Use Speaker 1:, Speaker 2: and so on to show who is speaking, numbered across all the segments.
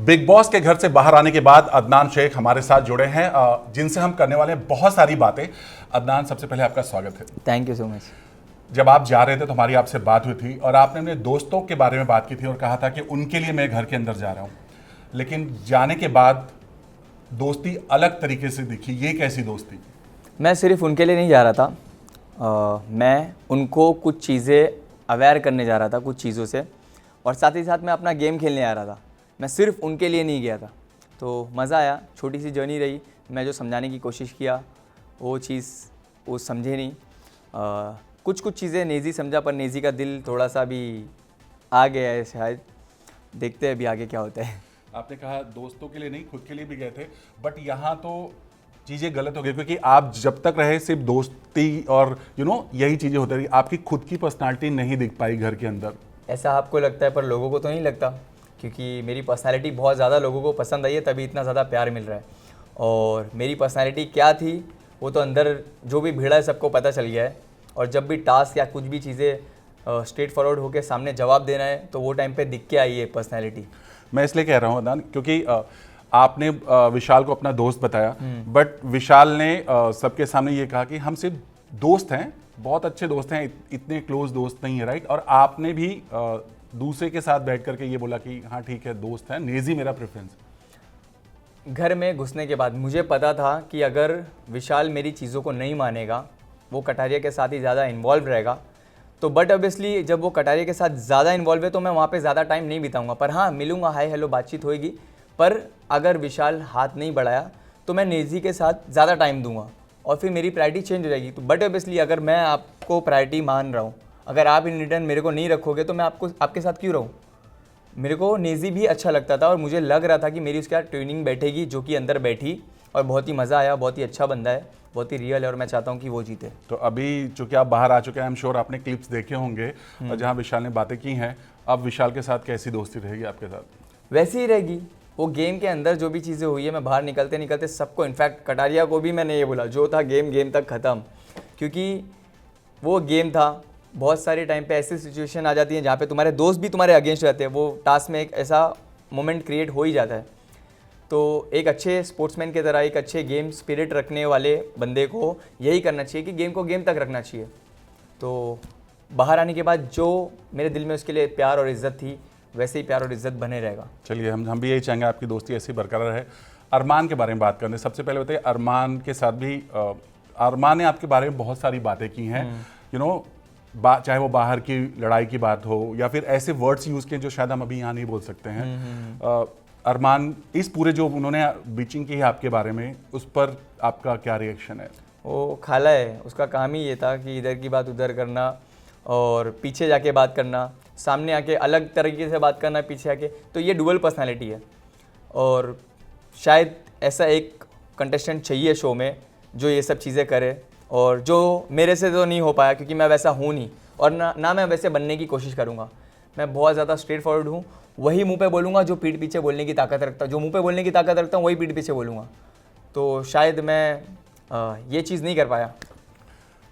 Speaker 1: Big boss के घर से बाहर आने के बाद अदनान शेख हमारे साथ जुड़े हैं, जिनसे हम करने वाले हैं बहुत सारी बातें। अदनान, सबसे पहले आपका स्वागत है।
Speaker 2: Thank you so much.
Speaker 1: जब आप जा रहे थे तो हमारी आपसे बात हुई थी और आपने अपने दोस्तों के बारे में बात की थी और कहा था कि उनके लिए मैं घर के अंदर जा रहा हूँ, लेकिन जाने के बाद दोस्ती अलग तरीके से दिखी। ये कैसी दोस्ती?
Speaker 2: मैं सिर्फ उनके लिए नहीं जा रहा था, मैं उनको कुछ चीज़ें अवेयर करने जा रहा था कुछ चीज़ों से, और साथ ही साथ मैं अपना गेम खेलने आ रहा था। मैं सिर्फ उनके लिए नहीं गया था, तो मज़ा आया। छोटी सी जर्नी रही। मैं जो समझाने की कोशिश किया वो चीज़ वो समझे नहीं। कुछ चीज़ें नेज़ी समझा, पर नेज़ी का दिल थोड़ा सा भी आ गया है शायद। देखते हैं अभी आगे क्या होता है।
Speaker 1: आपने कहा दोस्तों के लिए नहीं, खुद के लिए भी गए थे, बट यहाँ तो चीज़ें गलत हो गई, क्योंकि आप जब तक रहे सिर्फ दोस्ती और यही चीज़ें होती रही। आपकी खुद की पर्सनालिटी नहीं दिख पाई घर के अंदर।
Speaker 2: ऐसा आपको लगता है, पर लोगों को तो नहीं लगता, क्योंकि मेरी पर्सनालिटी बहुत ज़्यादा लोगों को पसंद आई है, तभी इतना ज़्यादा प्यार मिल रहा है। और मेरी पर्सनालिटी क्या थी वो तो अंदर जो भी भीड़ा है सबको पता चल गया है। और जब भी टास्क या कुछ भी चीज़ें स्ट्रेट फॉरवर्ड होकर सामने जवाब देना है तो वो टाइम पे दिख के आई है पर्सनालिटी।
Speaker 1: मैं इसलिए कह रहा हूँ अदनान, क्योंकि आपने विशाल को अपना दोस्त बताया, बट विशाल ने सबके सामने ये कहा कि हम सिर्फ दोस्त हैं, बहुत अच्छे दोस्त हैं, इतने क्लोज दोस्त नहीं है, राइट? और आपने भी दूसरे के साथ बैठ करके ये बोला कि हाँ ठीक है, दोस्त है, नेजी मेरा प्रेफरेंस।
Speaker 2: घर में घुसने के बाद मुझे पता था कि अगर विशाल मेरी चीज़ों को नहीं मानेगा, वो कटारिया के साथ ही ज़्यादा इन्वॉल्व रहेगा, तो बट ऑब्वियसली जब वो कटारिया के साथ ज़्यादा इन्वॉल्व है तो मैं वहाँ पे ज़्यादा टाइम नहीं बिताऊंगा। पर हाँ, मिलूंगा, हाय हेलो बातचीत होएगी। पर अगर विशाल हाथ नहीं बढ़ाया तो मैं नेजी के साथ ज़्यादा टाइम दूंगा और फिर मेरी प्रायोरिटी चेंज हो जाएगी। तो बट ऑब्वियसली अगर मैं आपको प्रायोरिटी मान रहा हूँ, अगर आप इन रिटर्न मेरे को नहीं रखोगे तो मैं आपके साथ क्यों रहूँ? मेरे को नेजी भी अच्छा लगता था और मुझे लग रहा था कि मेरी उसके साथ ट्यूनिंग बैठेगी, जो कि अंदर बैठी, और बहुत ही मज़ा आया। बहुत ही अच्छा बंदा है, बहुत ही रियल है, और मैं चाहता हूँ कि वो जीते।
Speaker 1: तो अभी चूंकि आप बाहर आ चुके हैं, आई एम श्योर आपने क्लिप्स देखे होंगे जहां विशाल ने बातें की हैं। अब विशाल के साथ कैसी दोस्ती रहेगी आपके साथ?
Speaker 2: वैसी ही रहेगी। वो गेम के अंदर जो भी चीज़ें हुई है, मैं बाहर निकलते निकलते सबको, इनफैक्ट कटारिया को भी मैंने ये बोला, जो था गेम तक ख़त्म, क्योंकि वो गेम था। बहुत सारे टाइम पे ऐसी सिचुएशन आ जाती है जहाँ पे तुम्हारे दोस्त भी तुम्हारे अगेंस्ट रहते हैं। वो टास्क में एक ऐसा मोमेंट क्रिएट हो ही जाता है। तो एक अच्छे स्पोर्ट्समैन की तरह, एक अच्छे गेम स्पिरिट रखने वाले बंदे को यही करना चाहिए कि गेम को गेम तक रखना चाहिए। तो बाहर आने के बाद जो मेरे दिल में उसके लिए प्यार और इज़्ज़त थी, वैसे ही प्यार और इज़्ज़त बने रहेगा।
Speaker 1: चलिए, हम भी यही चाहेंगे आपकी दोस्ती ऐसी बरकरार रहे। अरमान के बारे में बात करते हैं। सबसे पहले बताइए, अरमान के साथ भी अरमान ने आपके बारे में बहुत सारी बातें की हैं, चाहे वो बाहर की लड़ाई की बात हो या फिर ऐसे वर्ड्स यूज़ किए जो शायद हम अभी यहाँ नहीं बोल सकते हैं। अरमान, इस पूरे जो उन्होंने बीचिंग की है आपके बारे में, उस पर आपका क्या रिएक्शन है?
Speaker 2: वो खाला है, उसका काम ही ये था कि इधर की बात उधर करना और पीछे जाके बात करना, सामने आके अलग तरीके से बात करना, पीछे आके। तो ये डुअल पर्सनालिटी है, और शायद ऐसा एक कंटेस्टेंट चाहिए शो में जो ये सब चीज़ें करे, और जो मेरे से तो नहीं हो पाया क्योंकि मैं वैसा हूँ नहीं, और ना मैं वैसे बनने की कोशिश करूँगा। मैं बहुत ज़्यादा स्ट्रेट फॉरवर्ड हूँ, वही मुंह पे बोलूँगा जो पीठ पीछे बोलने की ताकत रखता हूँ, जो मुंह पे बोलने की ताकत रखता हूँ वही पीठ पीछे बोलूँगा। तो शायद मैं ये चीज़ नहीं कर पाया।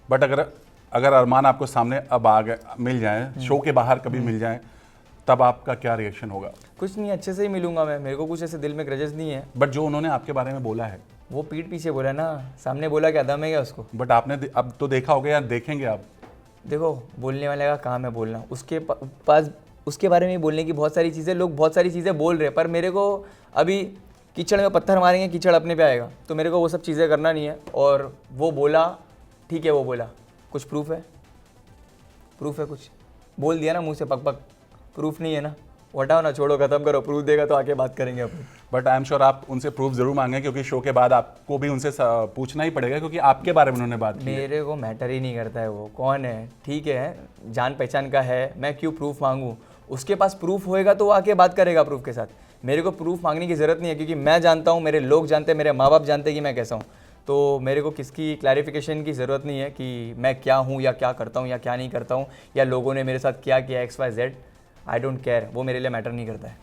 Speaker 1: बट अगर अरमान आपको सामने अब आ गए, मिल जाए, शो के बाहर कभी मिल जाए, तब आपका क्या रिएक्शन होगा?
Speaker 2: कुछ नहीं, अच्छे से ही मिलूंगा मैं। मेरे को कुछ ऐसे दिल में ग्रजेस नहीं है।
Speaker 1: बट जो उन्होंने आपके बारे में बोला है,
Speaker 2: वो पीठ पीछे बोला ना, सामने बोला क्या दम है क्या उसको?
Speaker 1: बट आपने अब तो देखा होगा या देखेंगे आप?
Speaker 2: देखो, बोलने वाले का काम है बोलना। उसके पास उसके बारे में बोलने की बहुत सारी चीज़ें, लोग बहुत सारी चीज़ें बोल रहे हैं, पर मेरे को अभी कीचड़ में पत्थर मारेंगे, कीचड़ अपने पे आएगा, तो मेरे को वो सब चीज़ें करना नहीं है। और वो बोला, ठीक है, वो बोला, कुछ प्रूफ है? प्रूफ है? कुछ बोल दिया ना मुँह से, पक पक। प्रूफ नहीं है ना, हटाओ ना, छोड़ो, खत्म करो। प्रूफ देगा तो आके बात करेंगे अपन।
Speaker 1: बट आई एम श्योर आप उनसे प्रूफ जरूर मांगें, क्योंकि शो के बाद आपको भी उनसे पूछना ही पड़ेगा, क्योंकि आपके बारे में उन्होंने बात की है।
Speaker 2: मेरे को मैटर ही नहीं करता है वो कौन है, ठीक है, जान पहचान का है, मैं क्यों प्रूफ मांगूँ? उसके पास प्रूफ होएगा तो वो आके बात करेगा प्रूफ के साथ। मेरे को प्रूफ मांगने की ज़रूरत नहीं है, क्योंकि मैं जानता हूँ, मेरे लोग जानते हैं, मेरे माँ बाप जानते हैं कि मैं कैसा हूँ। तो मेरे को किसकी क्लैरिफिकेशन की ज़रूरत नहीं है कि मैं क्या हूँ या क्या करता हूँ या क्या नहीं करता हूँ, या लोगों ने मेरे साथ क्या किया XYZ। आई डोंट केयर, वो मेरे लिए मैटर नहीं करता है।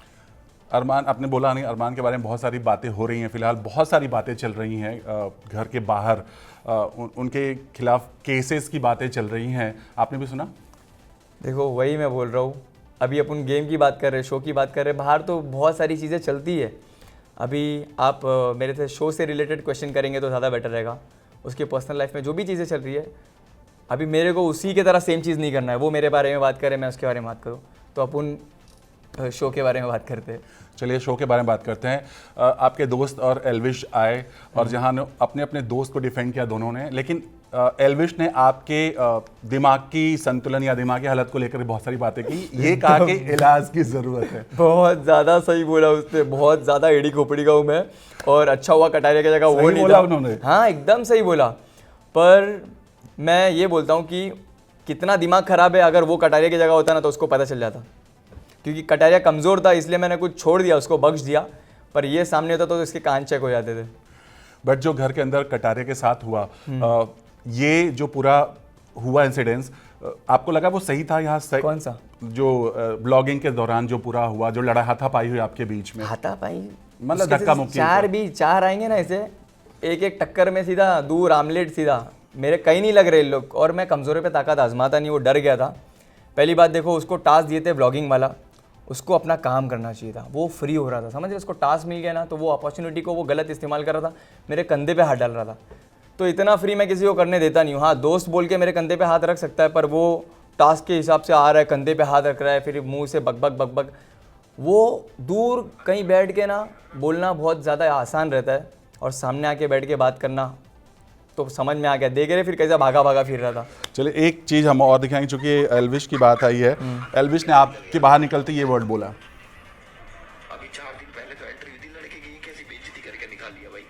Speaker 1: अरमान, आपने बोला नहीं, अरमान के बारे में बहुत सारी बातें हो रही हैं, फिलहाल बहुत सारी बातें चल रही हैं घर के बाहर, उनके खिलाफ केसेस की बातें चल रही हैं, आपने भी सुना?
Speaker 2: देखो, वही मैं बोल रहा हूँ, अभी अपन गेम की बात कर रहे हैं, शो की बात कर रहे हैं, बाहर तो बहुत सारी चीज़ें चलती है। अभी आप मेरे से शो से रिलेटेड क्वेश्चन करेंगे तो ज़्यादा बेटर रहेगा। उसके पर्सनल लाइफ में जो भी चीज़ें चल रही है, अभी मेरे को उसी की तरह सेम चीज़ नहीं करना है। वो मेरे बारे में बात करे, मैं उसके बारे में बात करूँ, तो अपन शो के बारे में बात करते हैं।
Speaker 1: चलिए शो के बारे में बात करते हैं। आपके दोस्त और एल्विश आए और जहां अपने अपने दोस्त को डिफेंड किया दोनों ने, लेकिन एल्विश ने आपके दिमाग की संतुलन या दिमाग की हालत को लेकर बहुत सारी बातें की। ये कहा कि इलाज की ज़रूरत है।
Speaker 2: बहुत ज़्यादा सही बोला उसने, बहुत ज़्यादा एड़ी खोपड़ी का हूँ मैं, और अच्छा हुआ कटारिया की जगह वो नहीं
Speaker 1: बोला
Speaker 2: था।
Speaker 1: उन्होंने।
Speaker 2: हाँ एकदम सही बोला। पर मैं ये बोलता हूँ कि कितना दिमाग खराब है, अगर वो कटारिया की जगह होता ना तो उसको पता चल जाता, क्योंकि कटारिया कमज़ोर था इसलिए मैंने कुछ छोड़ दिया, उसको बख्श दिया। पर ये सामने होता तो इसके कान चेक हो जाते थे।
Speaker 1: बट जो घर के अंदर कटारिया के साथ हुआ, ये जो पूरा हुआ इंसिडेंस, आपको लगा वो सही था? यहाँ
Speaker 2: कौन सा?
Speaker 1: जो ब्लॉगिंग के दौरान जो पूरा हुआ, जो लड़ा हाथापाई हुई आपके बीच में,
Speaker 2: हाथापाई
Speaker 1: मतलब धक्का मुक्की,
Speaker 2: चार आएंगे ना ऐसे, एक एक टक्कर में सीधा दूर आमलेट सीधा। मेरे कहीं नहीं लग रहे लोग, और मैं कमज़ोरी पे ताकत आजमाता नहीं, वो डर गया था। पहली बात देखो, उसको टास्क दिए थे ब्लॉगिंग वाला, उसको अपना काम करना चाहिए था, वो फ्री हो रहा था, समझ रहे? उसको टास्क मिल गया ना तो वो अपॉर्चुनिटी को वो गलत इस्तेमाल कर रहा था, मेरे कंधे पे हाथ डाल रहा था। तो इतना फ्री मैं किसी को करने देता नहीं हूँ। हाँ, दोस्त बोल के मेरे कंधे पे हाथ रख सकता है, पर वो टास्क के हिसाब से आ रहा है, कंधे पे हाथ रख रहा है, फिर मुंह से बक बक बक बक, वो दूर कहीं बैठ के ना बोलना बहुत ज़्यादा आसान रहता है, और सामने आके बैठ के बात करना तो समझ में आ गया। देख रहे फिर कैसा भागा भागा फिर रहा था।
Speaker 1: चलिए एक चीज़ हम और दिखाएंगे, चूंकि एल्विश की बात आई है। एल्विश ने आपके बाहर निकलते ये वर्ड बोला,
Speaker 3: अभी 4 दिन पहले तो एंट्री हुई थी लड़के की, कैसी बेइज्जती करके निकाल लिया भाई।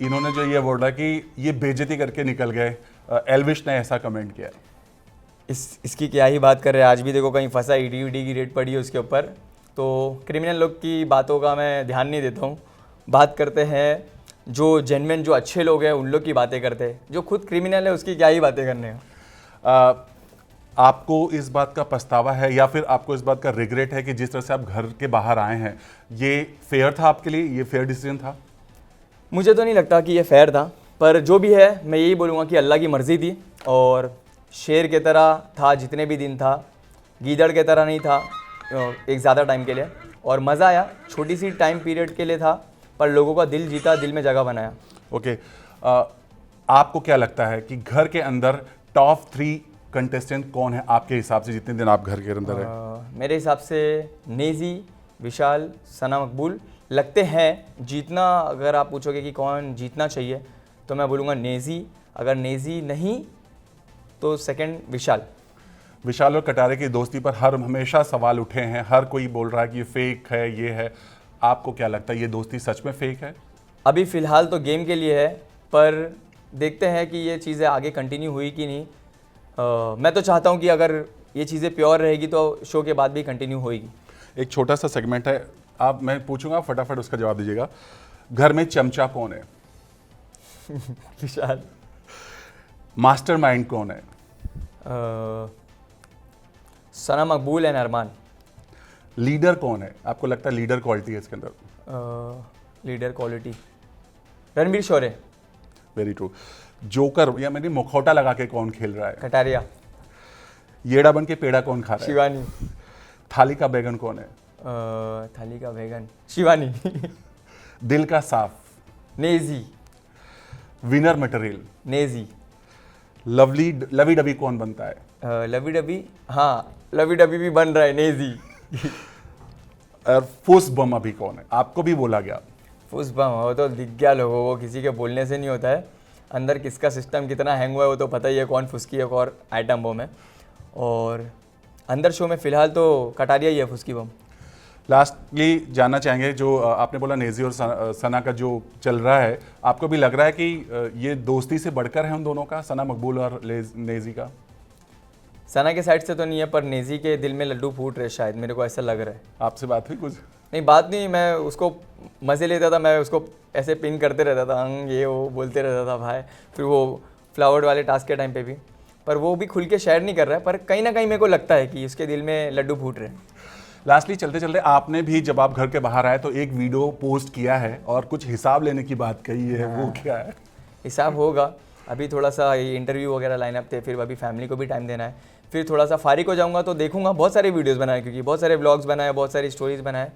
Speaker 1: इन्होंने जो ये बोला कि ये बेइज्जती करके निकल गए, एल्विश ने ऐसा कमेंट किया।
Speaker 2: इसकी क्या ही बात कर रहे हैं, आज भी देखो कहीं फंसा, ईडी वीडी की रेट पड़ी है उसके ऊपर। तो क्रिमिनल लोग की बातों का मैं ध्यान नहीं देता हूँ, बात करते हैं जो जेन्युइन जो अच्छे लोग हैं उन लोग की बातें करते हैं। जो खुद क्रिमिनल है उसकी क्या ही बातें करने हैं।
Speaker 1: आपको इस बात का पछतावा है या फिर आपको इस बात का रिग्रेट है कि जिस तरह से आप घर के बाहर आए हैं, ये फेयर था आपके लिए? ये फेयर डिसीजन था?
Speaker 2: मुझे तो नहीं लगता कि ये फेयर था, पर जो भी है मैं यही बोलूँगा कि अल्लाह की मर्ज़ी थी, और शेर के तरह था जितने भी दिन था, गीदड़ के तरह नहीं था एक ज़्यादा टाइम के लिए, और मज़ा आया। छोटी सी टाइम पीरियड के लिए था, पर लोगों का दिल जीता, दिल में जगह बनाया।
Speaker 1: ओके, आपको क्या लगता है कि घर के अंदर टॉप 3 कंटेस्टेंट कौन है आपके हिसाब से, जितने दिन आप घर के अंदर हैं?
Speaker 2: मेरे हिसाब से नेजी, विशाल, सना मकबूल लगते हैं जीतना। अगर आप पूछोगे कि कौन जीतना चाहिए तो मैं बोलूँगा नेजी। अगर नेजी नहीं तो सेकंड विशाल।
Speaker 1: विशाल और कटारे की दोस्ती पर हमेशा सवाल उठे हैं, हर कोई बोल रहा है कि ये फेक है, ये है। आपको क्या लगता है ये दोस्ती सच में फेक है?
Speaker 2: अभी फ़िलहाल तो गेम के लिए है, पर देखते हैं कि ये चीज़ें आगे कंटिन्यू हुई कि नहीं। मैं तो चाहता हूँ कि अगर ये चीज़ें प्योर रहेगी तो शो के बाद भी कंटिन्यू होएगी।
Speaker 1: एक छोटा सा सेगमेंट है, मैं पूछूंगा, फटाफट उसका जवाब दीजिएगा। घर में चमचा कौन है?
Speaker 2: विशाल।
Speaker 1: मास्टरमाइंड कौन है?
Speaker 2: सना मकबूल एंड अरमान।
Speaker 1: लीडर कौन है? आपको लगता है लीडर क्वालिटी है इसके अंदर?
Speaker 2: Leader quality Ranveer Shaurya.
Speaker 1: Very true. Joker या मैंने मुखौटा लगा के कौन खेल रहा है?
Speaker 2: कटारिया।
Speaker 1: येड़ा बन के पेड़ा कौन खा रहा है?
Speaker 2: शिवानी।
Speaker 1: थाली का बैगन कौन है?
Speaker 2: थाली का बैगन शिवानी।
Speaker 1: दिल का साफ?
Speaker 2: Nezy.
Speaker 1: Winner material?
Speaker 2: Nezy.
Speaker 1: Lovey dovey कौन बनता है?
Speaker 2: लवी डबी, हाँ लवी डबी भी बन रहा है, नेजी।
Speaker 1: और फुस बम अभी कौन है? आपको भी बोला गया।
Speaker 2: फुस बम वो तो दिख गया लोगों को, किसी के बोलने से नहीं होता है। अंदर किसका सिस्टम कितना हैंग हुआ है वो तो पता ही है, कौन फुसकी है और आइटम बम है। और अंदर शो में फ़िलहाल तो कटारिया ही है फुसकी बम।
Speaker 1: लास्टली जानना चाहेंगे, जो आपने बोला नेजी और सना का जो चल रहा है, आपको भी लग रहा है कि ये दोस्ती से बढ़कर है उन दोनों का, सना मकबूल और नेजी का?
Speaker 2: सना के साइड से तो नहीं है, पर नेजी के दिल में लड्डू फूट रहे शायद, मेरे को ऐसा लग रहा है।
Speaker 1: आपसे बात हुई कुछ?
Speaker 2: नहीं बात नहीं, मैं उसको मज़े लेता था, मैं उसको ऐसे पिन करते रहता था, ये वो बोलते रहता था भाई। फिर वो फ्लावर वाले टास्क के टाइम पे भी, पर वो भी खुल के शेयर नहीं कर रहा है, पर कहीं ना कहीं मेरे को लगता है कि उसके दिल में लड्डू फूट रहे हैं।
Speaker 1: लास्टली चलते चलते आपने भी जब आप घर के बाहर आए तो एक वीडियो पोस्ट किया है और कुछ हिसाब लेने की बात कही है, वो क्या है?
Speaker 2: हिसाब होगा, अभी थोड़ा सा ये इंटरव्यू वगैरह लाइनअप थे, फिर अभी फैमिली को भी टाइम देना है, फिर थोड़ा सा फारिग हो जाऊँगा तो देखूँगा। बहुत सारे वीडियोज़ बनाए, क्योंकि बहुत सारे ब्लॉग्स बनाए, बहुत सारी स्टोरीज़ बनाए,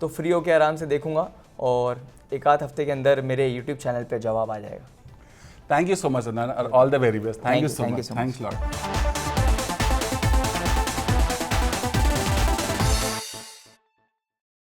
Speaker 2: तो फ्री होकर आराम से देखूँगा और एक आध हफ्ते के अंदर मेरे यूट्यूब चैनल पर जवाब आ जाएगा।
Speaker 1: Thank you so much Adnan, all the very best. Thank you so
Speaker 2: Thank you
Speaker 1: much,
Speaker 2: so much.
Speaker 1: Thanks lot.